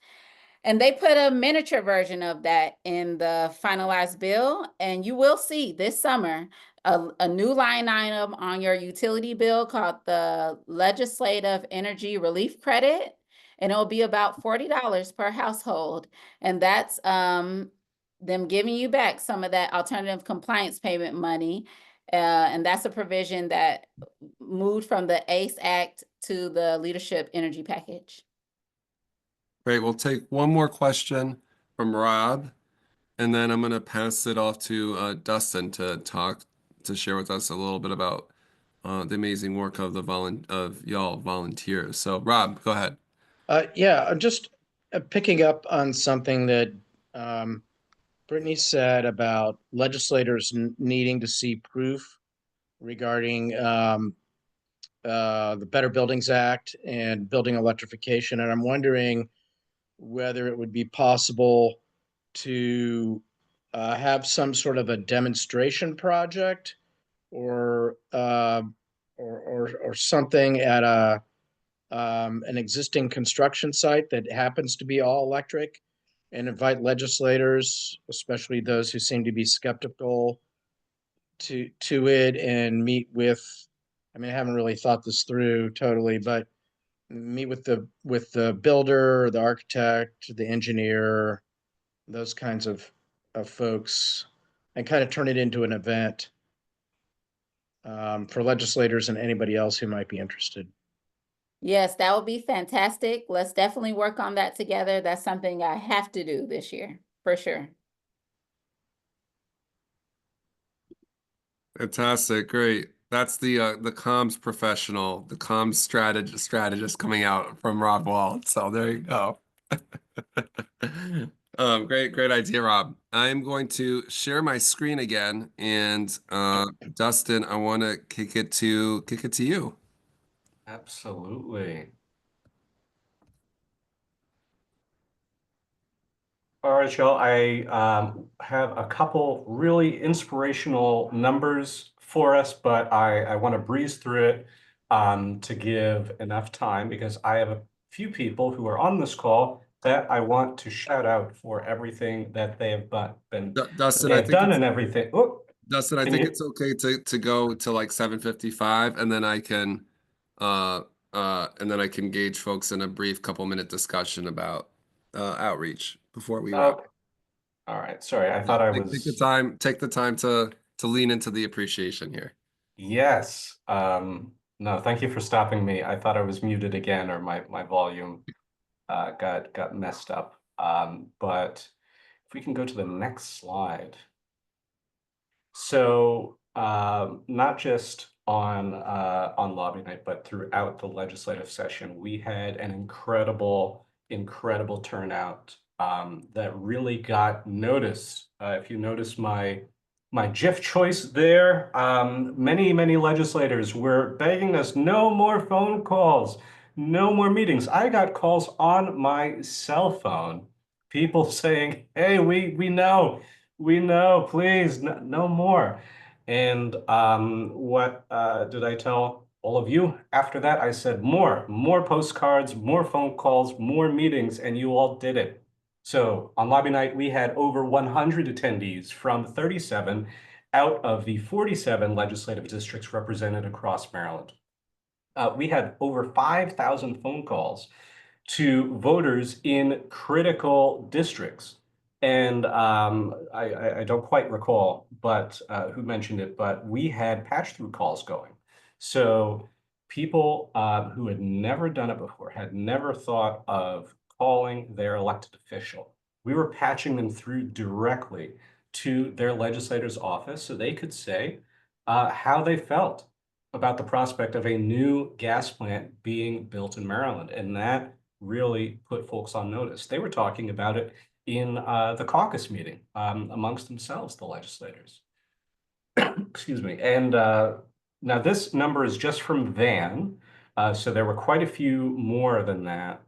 And they put a miniature version of that in the finalized bill. And you will see this summer a new line item on your utility bill called the Legislative Energy Relief Credit. And it'll be about $40 per household. And that's them giving you back some of that alternative compliance payment money. And that's a provision that moved from the ACE Act to the Leadership Energy Package. Great. We'll take one more question from Rob, and then I'm going to pass it off to Dustin to share with us a little bit about the amazing work of y'all volunteers. So Rob, go ahead. Yeah, I'm just picking up on something that Brittany said about legislators needing to see proof regarding the Better Buildings Act and building electrification. And I'm wondering whether it would be possible to have some sort of a demonstration project or something at an existing construction site that happens to be all electric, and invite legislators, especially those who seem to be skeptical, to it and meet with, I mean, I haven't really thought this through totally, but meet with the builder, the architect, the engineer, those kinds of folks, and kind of turn it into an event for legislators and anybody else who might be interested. Yes, that would be fantastic. Let's definitely work on that together. That's something I have to do this year, for sure. Fantastic. Great. That's the comms professional, the comms strategist coming out from Rob Wald. So there you go. Great idea, Rob. I'm going to share my screen again, and Dustin, I want to kick it to you. Absolutely. All right, y'all. I have a couple really inspirational numbers for us, but I want to breeze through it to give enough time, because I have a few people who are on this call that I want to shout out for everything that they have done and everything. Oh, Dustin, I think it's okay to go to like 7:55, and then I can gauge folks in a brief couple-minute discussion about outreach before we wrap. All right. Sorry, I thought I was. Take the time to lean into the appreciation here. Yes. No, thank you for stopping me. I thought I was muted again, or my volume got messed up. But if we can go to the next slide. So not just on lobby night, but throughout the legislative session, we had an incredible turnout that really got noticed. If you notice my GIF choice there, many legislators were begging us, no more phone calls, no more meetings. I got calls on my cell phone, people saying, hey, we know, please, no more. And what did I tell all of you? After that, I said more postcards, more phone calls, more meetings, and you all did it. So on lobby night, we had over 100 attendees from 37 out of the 47 legislative districts represented across Maryland. We had over 5,000 phone calls to voters in critical districts. And I don't quite recall, but who mentioned it, but we had patch-through calls going. So people who had never done it before, had never thought of calling their elected official, we were patching them through directly to their legislator's office so they could say how they felt about the prospect of a new gas plant being built in Maryland. And that really put folks on notice. They were talking about it in the caucus meeting amongst themselves, the legislators. Excuse me. And now this number is just from Van. So there were quite a few more than that,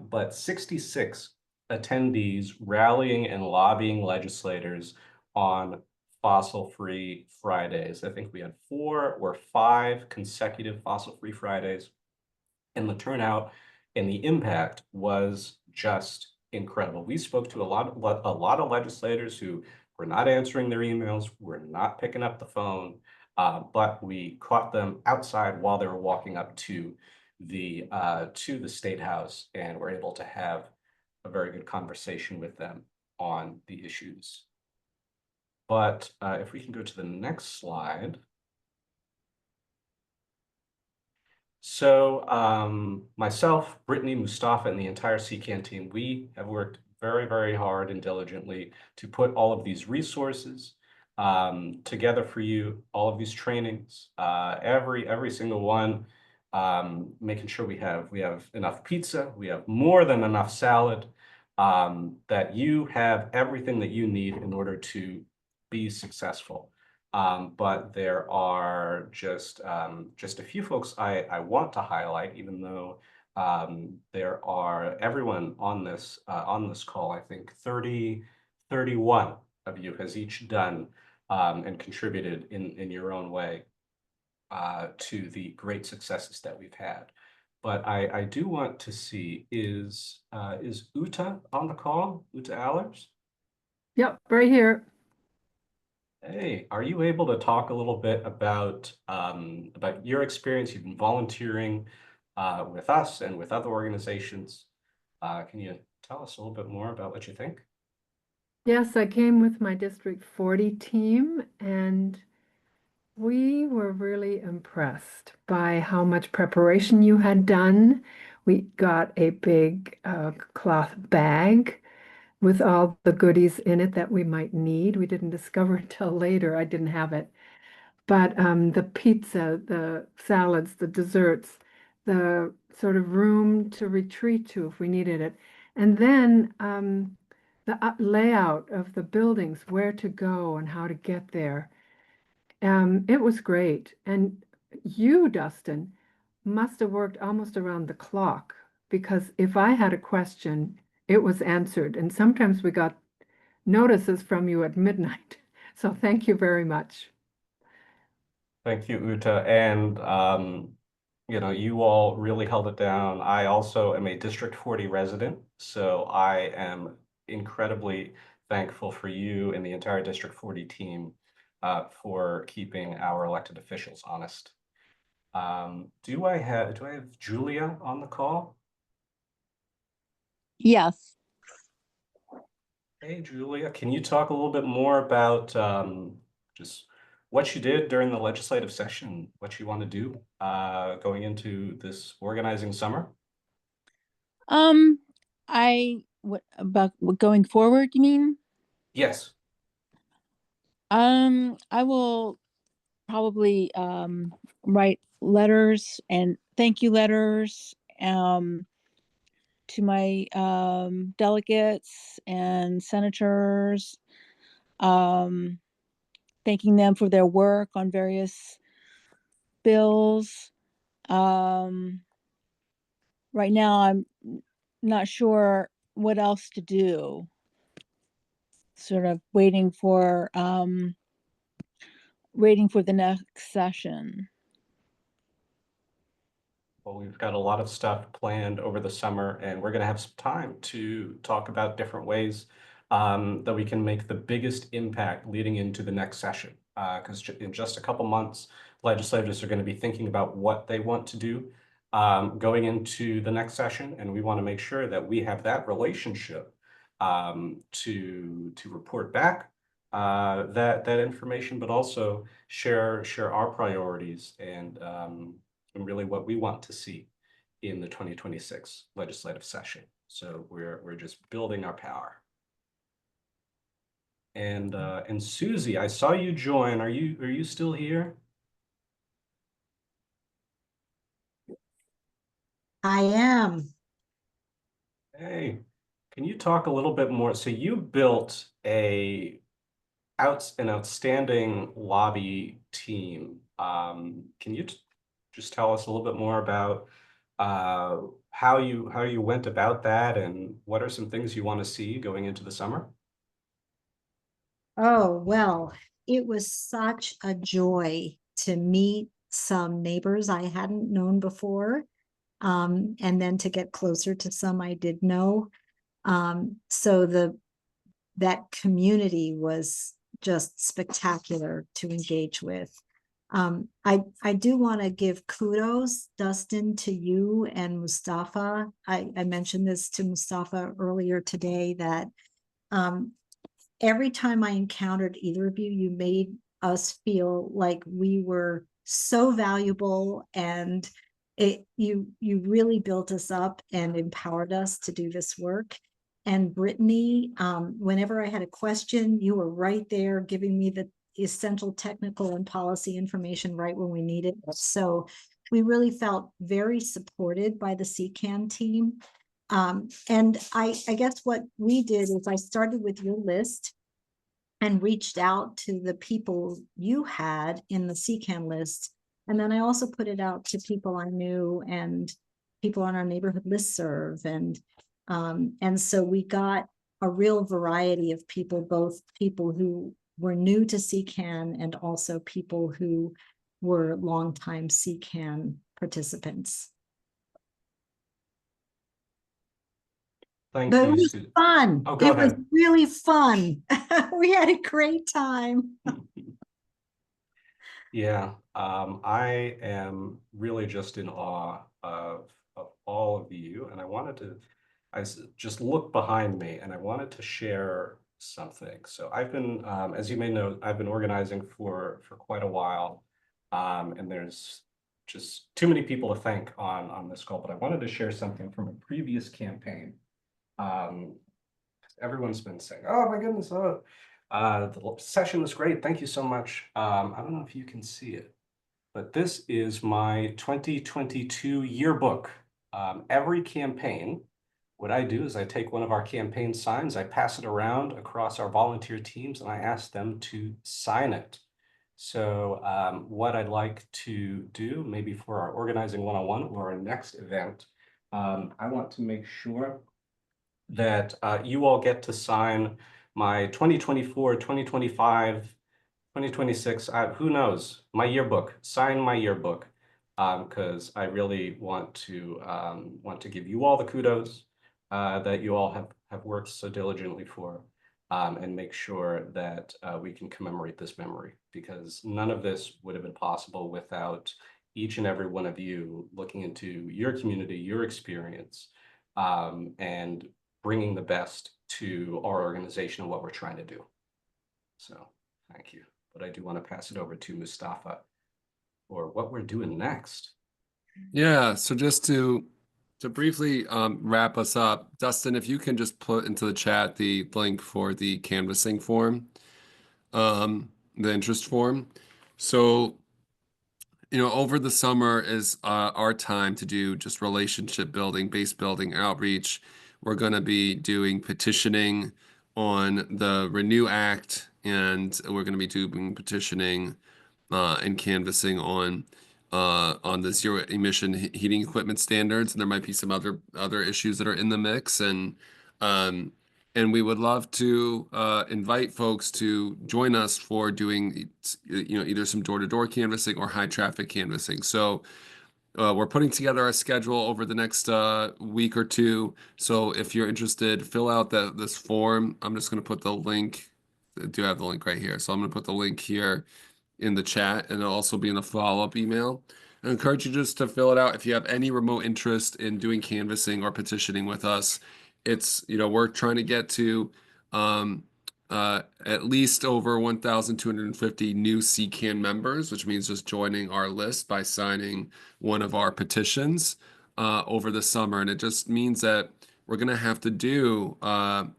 but 66 attendees rallying and lobbying legislators on fossil-free Fridays. I think we had 4 or 5 consecutive fossil-free Fridays. And the turnout and the impact was just incredible. We spoke to a lot of legislators who were not answering their emails, were not picking up the phone, but we caught them outside while they were walking up to the State House, and were able to have a very good conversation with them on the issues. But if we can go to the next slide. So myself, Brittany, Mustafa, and the entire CCAN team, we have worked very, very hard and diligently to put all of these resources together for you, all of these trainings, every single one, making sure we have enough pizza, we have more than enough salad, that you have everything that you need in order to be successful. But there are just a few folks I want to highlight, even though there are everyone on this call. I think 31 of you has each done and contributed in your own way to the great successes that we've had. But I do want to see, is Uta on the call? Uta Allers? Yep, right here. Hey, are you able to talk a little bit about your experience? You've been volunteering with us and with other organizations. Can you tell us a little bit more about what you think? Yes, I came with my District 40 team, and we were really impressed by how much preparation you had done. We got a big cloth bag with all the goodies in it that we might need. We didn't discover until later. I didn't have it. But the pizza, the salads, the desserts, the sort of room to retreat to if we needed it. And then the layout of the buildings, where to go and how to get there. It was great. And you, Dustin, must have worked almost around the clock, because if I had a question, it was answered. And sometimes we got notices from you at midnight. So thank you very much. Thank you, Uta. And you know, you all really held it down. I also am a District 40 resident, so I am incredibly thankful for you and the entire District 40 team for keeping our elected officials honest. Do I have Julia on the call? Yes. Hey, Julia, can you talk a little bit more about just what you did during the legislative session, what you want to do going into this organizing summer? What about going forward, you mean? Yes. I will probably write letters and thank you letters to my delegates and senators, thanking them for their work on various bills. Right now, I'm not sure what else to do. Sort of waiting for the next session. Well, we've got a lot of stuff planned over the summer, and we're going to have some time to talk about different ways that we can make the biggest impact leading into the next session. Because in just a couple months, legislators are going to be thinking about what they want to do going into the next session, and we want to make sure that we have that relationship to report back that information, but also share our priorities and really what we want to see in the 2026 legislative session. So we're just building our power. And Susie, I saw you join. Are you still here? I am. Hey, can you talk a little bit more? So you built an outstanding lobby team. Can you just tell us a little bit more about how you went about that, and what are some things you want to see going into the summer? Oh, well, it was such a joy to meet some neighbors I hadn't known before, and then to get closer to some I did know. So that community was just spectacular to engage with. I do want to give kudos, Dustin, to you and Mustafa. I mentioned this to Mustafa earlier today, that every time I encountered either of you, you made us feel like we were so valuable, and you really built us up and empowered us to do this work. And Brittany, whenever I had a question, you were right there giving me the essential technical and policy information right when we needed it. So we really felt very supported by the CCAN team. And I guess what we did is I started with your list and reached out to the people you had in the CCAN list. And then I also put it out to people I knew and people on our neighborhood listserv. And so we got a real variety of people, both people who were new to CCAN and also people who were longtime CCAN participants. Thank But you, it was Susie. fun. Oh, go It was ahead. really fun. We had a great time. Yeah, I am really just in awe of all of you, and just look behind me, and I wanted to share something. So I've been, as you may know, I've been organizing for quite a while, and there's just too many people to thank on this call, but I wanted to share something from a previous campaign. Everyone's been saying, "Oh my goodness, the session was great. Thank you so much." I don't know if you can see it, but this is my 2022 yearbook. Every campaign, what I do is I take one of our campaign signs, I pass it around across our volunteer teams, and I ask them to sign it. So what I'd like to do, maybe for our organizing 101 or our next event, I want to make sure that you all get to sign my 2024, 2025, 2026, who knows, my yearbook. Sign my yearbook, because I really want to give you all the kudos that you all have worked so diligently for, and make sure that we can commemorate this memory, because none of this would have been possible without each and every one of you looking into your community, your experience, and bringing the best to our organization and what we're trying to do. So thank you. But I do want to pass it over to Mustafa for what we're doing next. Yeah, so just to briefly wrap us up, Dustin, if you can just put into the chat the link for the canvassing form, the interest form. So, you know, over the summer is our time to do just relationship building, base building, outreach. We're going to be doing petitioning on the Renew Act, and we're going to be doing petitioning and canvassing on the zero emission heating equipment standards. And there might be some other issues that are in the mix, and we would love to invite folks to join us for doing, you know, either some door-to-door canvassing or high traffic canvassing. So we're putting together a schedule over the next week or two. So if you're interested, fill out this form. I'm just going to put the link. I do have the link right here. So I'm going to put the link here in the chat, and it'll also be in the follow-up email. I encourage you just to fill it out if you have any remote interest in doing canvassing or petitioning with us. It's, you know, we're trying to get to at least over 1,250 new CCAN members, which means just joining our list by signing one of our petitions over the summer. And it just means that we're going to have to do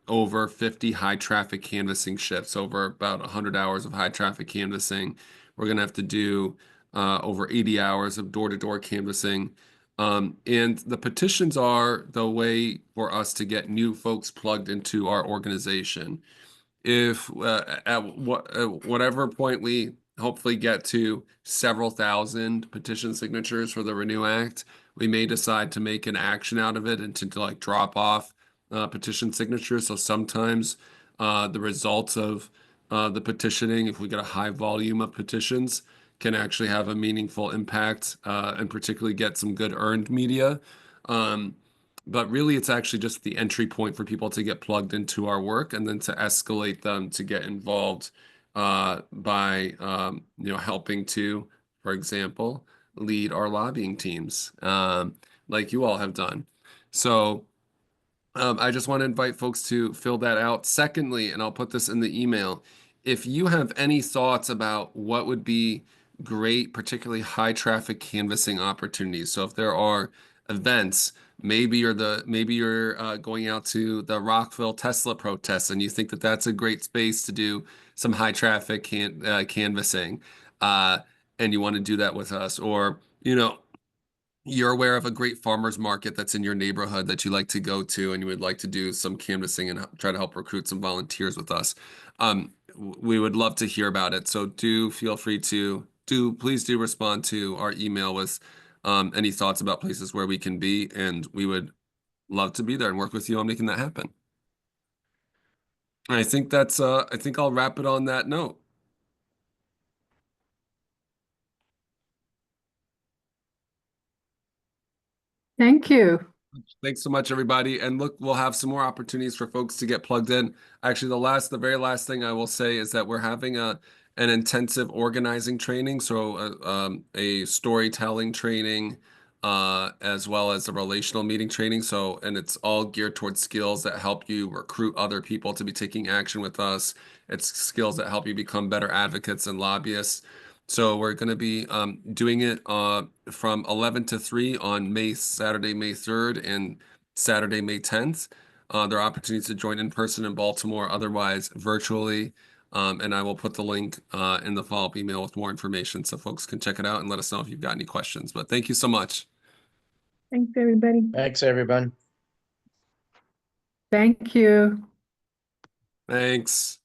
over 50 high traffic canvassing shifts, over about 100 hours of high traffic canvassing. We're going to have to do over 80 hours of door-to-door canvassing. And the petitions are the way for us to get new folks plugged into our organization. If at whatever point we hopefully get to several thousand petition signatures for the Renew Act, we may decide to make an action out of it and to like drop off petition signatures. So sometimes the results of the petitioning, if we get a high volume of petitions, can actually have a meaningful impact and particularly get some good earned media. But really, it's actually just the entry point for people to get plugged into our work and then to escalate them to get involved by you know, helping to, for example, lead our lobbying teams like you all have done. So I just want to invite folks to fill that out. Secondly, and I'll put this in the email, if you have any thoughts about what would be great, particularly high traffic canvassing opportunities. So if there are events, maybe you're going out to the Rockville Tesla protest and you think that that's a great space to do some high traffic canvassing, and you want to do that with us, or you know, you're aware of a great farmers market that's in your neighborhood that you like to go to and you would like to do some canvassing and try to help recruit some volunteers with us, we would love to hear about it. So do feel free to please do respond to our email with any thoughts about places where we can be, and we would love to be there and work with you on making that happen. I think that's I think I'll wrap it on that note. Thank you. Thanks so much, everybody. And look, we'll have some more opportunities for folks to get plugged in. Actually, the very last thing I will say is that we're having an intensive organizing training, so a storytelling training, as well as a relational meeting training. So, and it's all geared towards skills that help you recruit other people to be taking action with us. It's skills that help you become better advocates and lobbyists. So we're going to be doing it from 11 to 3 on Saturday, May 3rd and Saturday, May 10th. There are opportunities to join in person in Baltimore, otherwise virtually. And I will put the link in the follow-up email with more information so folks can check it out and let us know if you've got any questions. But thank you so much. Thanks, everybody. Thanks, everyone. Thank you. Thanks.